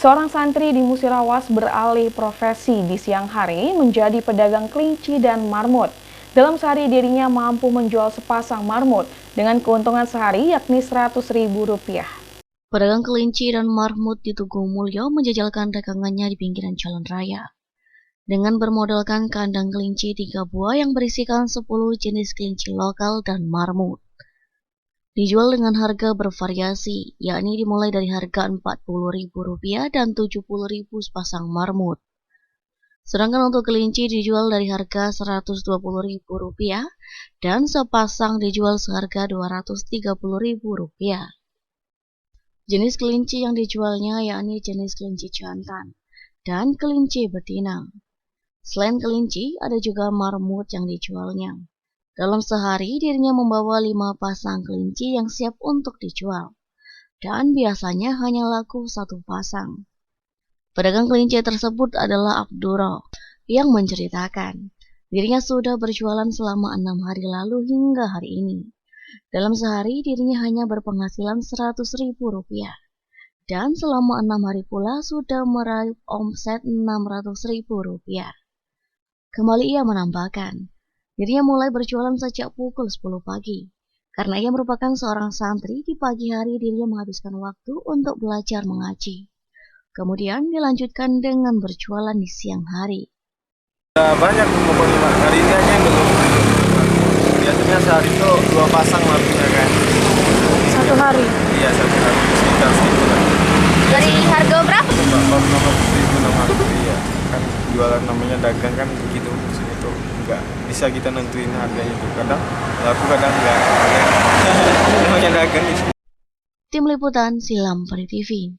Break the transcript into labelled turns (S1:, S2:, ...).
S1: Seorang santri di Musirawas beralih profesi di siang hari menjadi pedagang kelinci dan marmut. Dalam sehari dirinya mampu menjual sepasang marmut dengan keuntungan sehari yakni Rp100.000.
S2: Pedagang kelinci dan marmut di Tugu Mulyo menjajalkan dagangannya di pinggiran jalan raya. Dengan bermodalkan kandang kelinci 3 buah yang berisikan 10 jenis kelinci lokal dan marmut. Dijual dengan harga bervariasi, yakni dimulai dari harga Rp40.000 dan Rp70.000 sepasang marmut. Sedangkan untuk kelinci dijual dari harga Rp120.000 dan sepasang dijual seharga Rp230.000. Jenis kelinci yang dijualnya yakni jenis kelinci jantan dan kelinci betina. Selain kelinci, ada juga marmut yang dijualnya. Dalam sehari, dirinya membawa 5 pasang kelinci yang siap untuk dijual. Dan biasanya hanya laku 1 pasang. Pedagang kelinci tersebut adalah Abdurrah yang menceritakan, dirinya sudah berjualan selama 6 hari lalu hingga hari ini. Dalam sehari, dirinya hanya berpenghasilan Rp100.000. Dan selama 6 hari pula sudah meraih omset Rp600.000. Kembali ia menambahkan, dirinya mulai berjualan sejak pukul 10 pagi. Karena ia merupakan seorang santri, di pagi hari dirinya menghabiskan waktu untuk belajar mengaji. Kemudian dilanjutkan dengan berjualan di siang hari.
S3: Banyak pokoknya Pak, hari ini aja yang belum. Biasanya sehari itu 2 pasang marmutnya kan.
S1: Satu hari?
S3: Iya, 1 hari sekitar segitu lah.
S2: Dari harga berapa?
S3: Rp600.000. Iya, kan jualan namanya dagang kan begitu. Maksudnya itu enggak bisa kita nentuin harganya itu. Kadang laku kadang enggak. Namanya dagang itu.
S2: Tim Liputan Silam Pari TV.